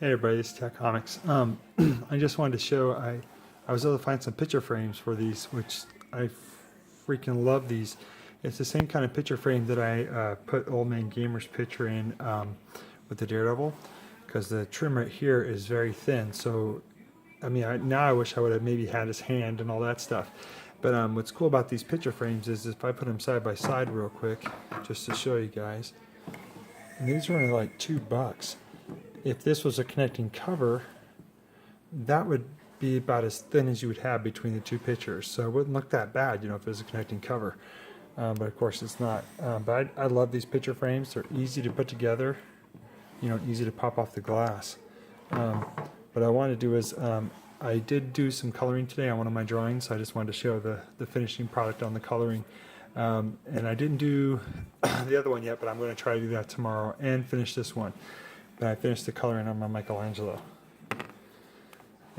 Hey everybody, it's Tech Comics. I just wanted to show I was able to find some picture frames for these, which I freaking love these. It's the same kind of picture frame that I put Old Man Gamer's picture in with the Daredevil, because the trim right here is very thin. So, I mean, now I wish I would have maybe had his hand and all that stuff. But what's cool about these picture frames is if I put them side by side real quick, just to show you guys, and these are only like $2. If this was a connecting cover, that would be about as thin as you would have between the two pictures. So it wouldn't look that bad, if it was a connecting cover. But of course it's not. But I love these picture frames. They're easy to put together, easy to pop off the glass. What I wanted to do is, I did do some coloring today on one of my drawings. So I just wanted to show the finishing product on the coloring. And I didn't do the other one yet, but I'm going to try to do that tomorrow and finish this one. But I finished the coloring on my Michelangelo.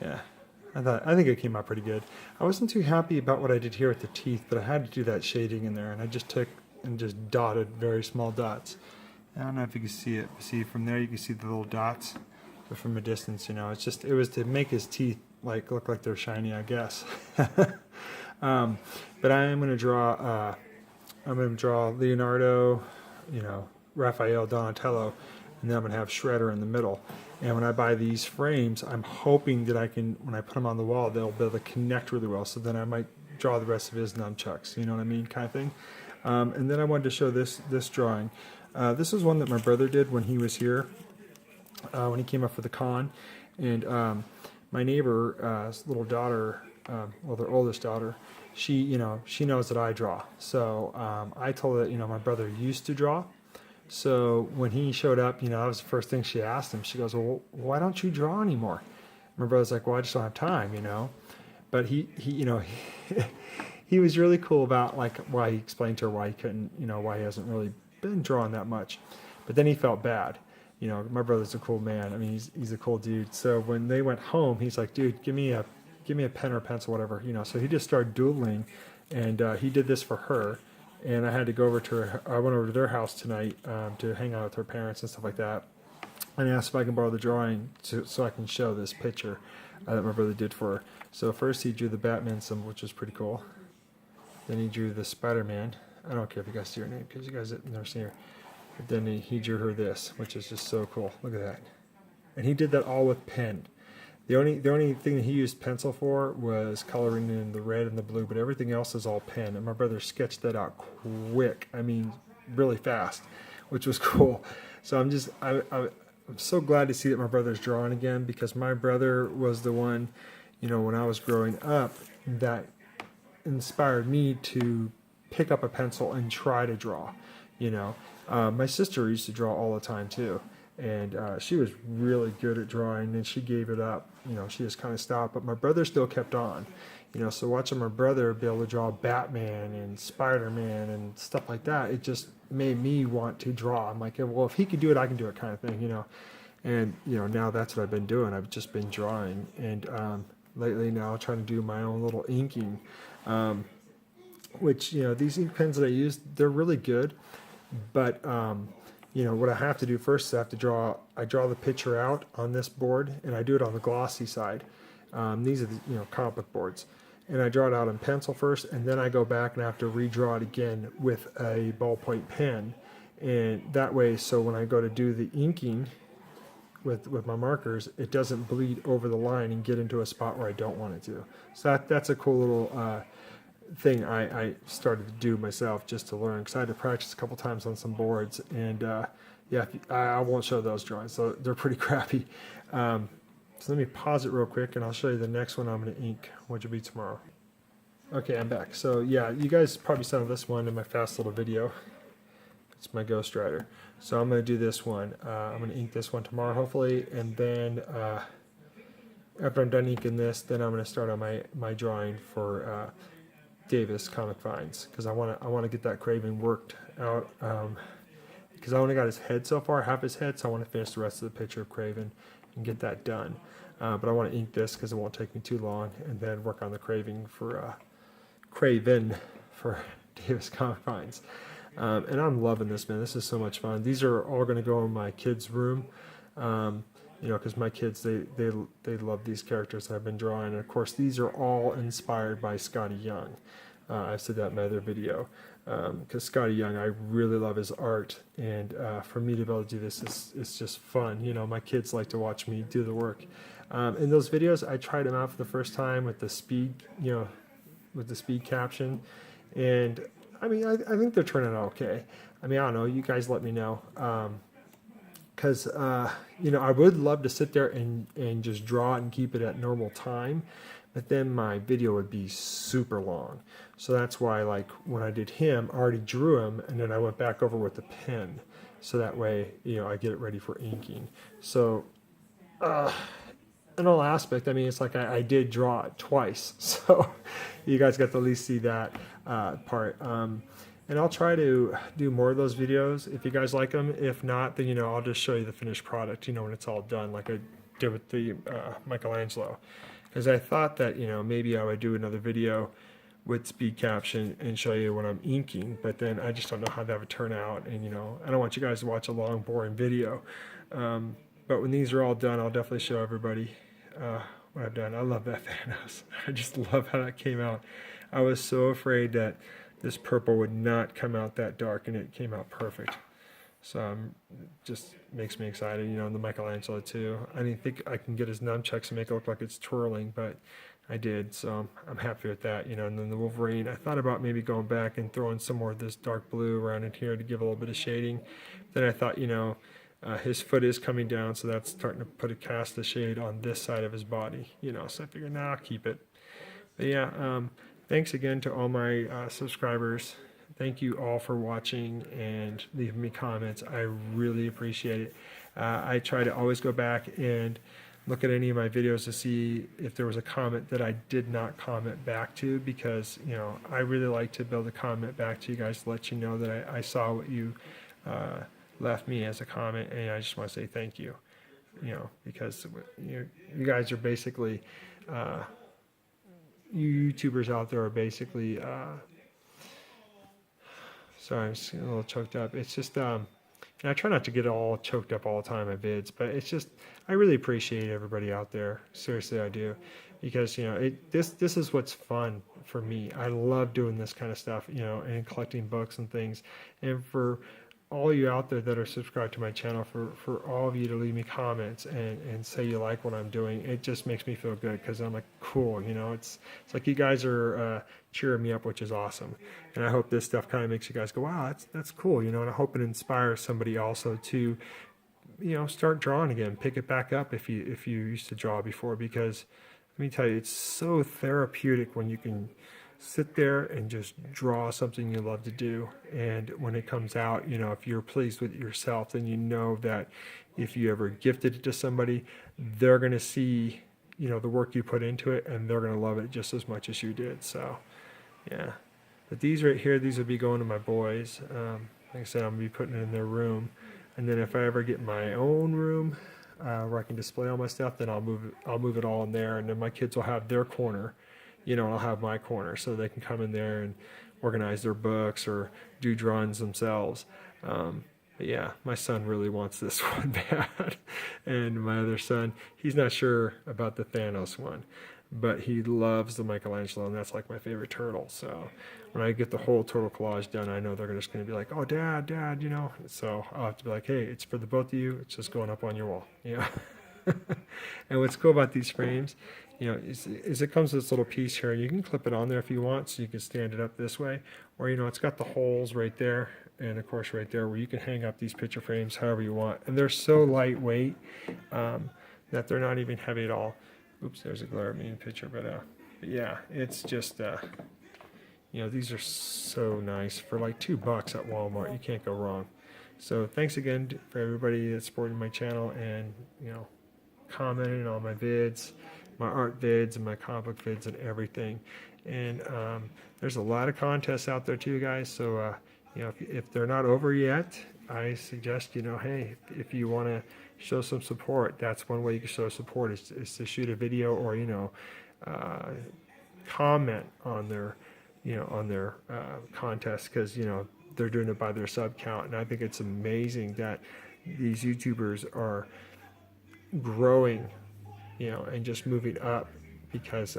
Yeah, I think it came out pretty good. I wasn't too happy about what I did here with the teeth, but I had to do that shading in there, and I just took and just dotted very small dots. I don't know if you can see it. See, from there you can see the little dots, but from a distance, it was to make his teeth look like they're shiny, I guess. But I am going to draw. I'm going to draw Leonardo, Raphael, Donatello, and then I'm going to have Shredder in the middle. And when I buy these frames, I'm hoping that I can, when I put them on the wall, they'll be able to connect really well. So then I might draw the rest of his nunchucks, you know what I mean, kind of thing. And then I wanted to show this drawing. This is one that my brother did when he was here, when he came up for the con. And my neighbor's little daughter, well, their oldest daughter, she knows that I draw. So I told her that, my brother used to draw. So when he showed up, that was the first thing she asked him. She goes, "Well, why don't you draw anymore?" My brother's like, "Well, I just don't have time, But he he was really cool about why he explained to her why he couldn't, why he hasn't really been drawing that much. But then he felt bad. My brother's a cool man. I mean, he's a cool dude. So when they went home, he's like, "Dude, give me a pen or a pencil, whatever." So he just started doodling, and he did this for her. And I had to go over to her. I went over to their house tonight to hang out with her parents and stuff like that. And I asked if I can borrow the drawing so I can show this picture that my brother did for her. So first he drew the Batman symbol, which was pretty cool. Then he drew the Spider-Man. I don't care if you guys see her name because you guys have never seen her. But then he drew her this, which is just so cool. Look at that. And he did that all with pen. The only thing that he used pencil for was coloring in the red and the blue, but everything else is all pen. And my brother sketched that out quick. I mean, really fast, which was cool. So I'm so glad to see that my brother's drawing again, because my brother was the one, when I was growing up, that inspired me to pick up a pencil and try to draw. My sister used to draw all the time too. And she was really good at drawing, and she gave it up. She just kind of stopped. But my brother still kept on. So watching my brother be able to draw Batman and Spider-Man and stuff like that, it just made me want to draw. I'm like, well, if he could do it, I can do it, kind of thing, And now that's what I've been doing. I've just been drawing, and lately now trying to do my own little inking, which these ink pens that I use, they're really good, but what I have to do first is I draw the picture out on this board, and I do it on the glossy side. These are the comic book boards, and I draw it out in pencil first, and then I go back and I have to redraw it again with a ballpoint pen, and that way, so when I go to do the inking with my markers, it doesn't bleed over the line and get into a spot where I don't want it to. So that's a cool little thing I started to do myself just to learn, because I had to practice a couple times on some boards, and yeah, I won't show those drawings, so they're pretty crappy. So let me pause it real quick, and I'll show you the next one I'm going to ink, which will be tomorrow. Okay, I'm back. So yeah, you guys probably saw this one in my fast little video. It's my Ghost Rider. So I'm going to do this one. I'm going to ink this one tomorrow, hopefully, and then after I'm done inking this, then I'm going to start on my drawing for Davis Comic Finds, because I want to get that Kraven worked out, because I only got his head so far, half his head, so I want to finish the rest of the picture of Kraven and get that done. But I want to ink this because it won't take me too long, and then work on the Kraven for Davis Comic Finds. And I'm loving this, man. This is so much fun. These are all going to go in my kids' room. you know, because my kids, they love these characters I've been drawing. And of course, these are all inspired by Scotty Young. I've said that in my other video, because Scotty Young, I really love his art, and for me to be able to do this is just fun. You know, my kids like to watch me do the work. In those videos, I tried them out for the first time with the speed, you know, with the speed caption, and I mean, I think they're turning out okay. I mean, I don't know. You guys let me know. Because you know, I would love to sit there and just draw it and keep it at normal time, but then my video would be super long. So that's why, like, when I did him, I already drew him, and then I went back over with the pen, so that way, you know, I get it ready for inking. So in all aspect, I mean, it's like I did draw it twice, so you guys got to at least see that part. And I'll try to do more of those videos if you guys like them. If not, then, you know, I'll just show you the finished product, you know, when it's all done, like I did with the Michelangelo. Because I thought that, you know, maybe I would do another video with speed caption and show you when I'm inking, but then I just don't know how that would turn out. And, you know, I don't want you guys to watch a long, boring video. But when these are all done, I'll definitely show everybody what I've done. I love that Thanos. I just love how that came out. I was so afraid that this purple would not come out that dark, and it came out perfect. So just makes me excited, you know, and the Michelangelo too. I didn't think I can get his nunchucks and make it look like it's twirling, but I did, so I'm happy with that, you know. And then the Wolverine, I thought about maybe going back and throwing some more of this dark blue around in here to give a little bit of shading. Then I thought, you know, his foot is coming down, so that's starting to put a cast of shade on this side of his body, you know, so I figured, nah, I'll keep it. But yeah, thanks again to all my subscribers. Thank you all for watching and leaving me comments. I really appreciate it. I try to always go back and look at any of my videos to see if there was a comment that I did not comment back to, because, you know, I really like to build a comment back to you guys to let you know that I saw what you left me as a comment, and I just want to say thank you, you know, because you guys are basically, you YouTubers out there are basically, sorry, I'm just getting a little choked up. It's just, and I try not to get all choked up all the time in vids, but it's just, I really appreciate everybody out there. Seriously, I do. Because, you know, this is what's fun for me. I love doing this kind of stuff, you know, and collecting books and things. And for all you out there that are subscribed to my channel, for all of you to leave me comments and say you like what I'm doing, it just makes me feel good, because I'm like, cool, you know, it's like you guys are cheering me up, which is awesome. And I hope this stuff kind of makes you guys go, wow, that's cool, you know. And I hope it inspires somebody also to, you know, start drawing again, pick it back up if you used to draw before, because let me tell you, it's so therapeutic when you can sit there and just draw something you love to do. And when it comes out, you know, if you're pleased with it yourself, then you know that if you ever gifted it to somebody, they're going to see, you know, the work you put into it, and they're going to love it just as much as you did. So yeah, but these right here, these will be going to my boys. Like I said, I'm going to be putting it in their room, and then if I ever get my own room where I can display all my stuff, then I'll move it all in there, and then my kids will have their corner, you know, and I'll have my corner, so they can come in there and organize their books or do drawings themselves. But yeah, my son really wants this one bad, and my other son, he's not sure about the Thanos one, but he loves the Michelangelo, and that's like my favorite turtle. So when I get the whole turtle collage done, I know they're just going to be like, oh, dad, you know. So I'll have to be like, hey, it's for the both of you. It's just going up on your wall, you know. And what's cool about these frames, you know, is it comes with this little piece here. You can clip it on there if you want, so you can stand it up this way, or, you know, it's got the holes right there, and of course right there where you can hang up these picture frames however you want. And they're so lightweight that they're not even heavy at all. Oops, there's a glare at me in the picture, but yeah, it's just, you know, these are so nice for like $2 at Walmart. You can't go wrong. So thanks again for everybody that's supporting my channel and, you know, commenting on my vids, my art vids, and my comic book vids and everything. And there's a lot of contests out there too, guys. So you know, if they're not over yet, I suggest, you know, hey, if you want to show some support, that's one way you can show support, is to shoot a video, or, you know, comment on their, you know, on their contest, because, you know, they're doing it by their sub count. And I think it's amazing that these YouTubers are growing, and just moving up, because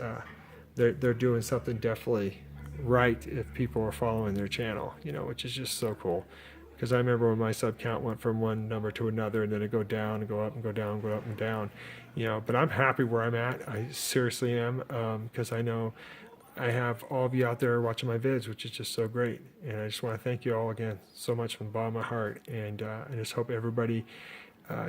they're doing something definitely right if people are following their channel, which is just so cool. Because I remember when my sub count went from one number to another, and then it go down and go up and go down, go up and down, But I'm happy where I'm at. I seriously am, because I know I have all of you out there watching my vids, which is just so great. And I just want to thank you all again so much from the bottom of my heart. And I just hope everybody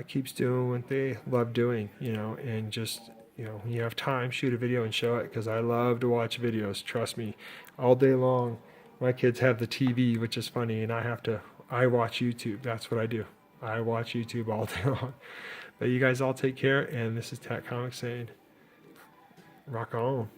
keeps doing what they love doing, and just, when you have time, shoot a video and show it, because I love to watch videos. Trust me, all day long. My kids have the TV, which is funny, and I watch YouTube. That's what I do. I watch YouTube all day long. But you guys all take care, and this is Tat Comics saying, rock on.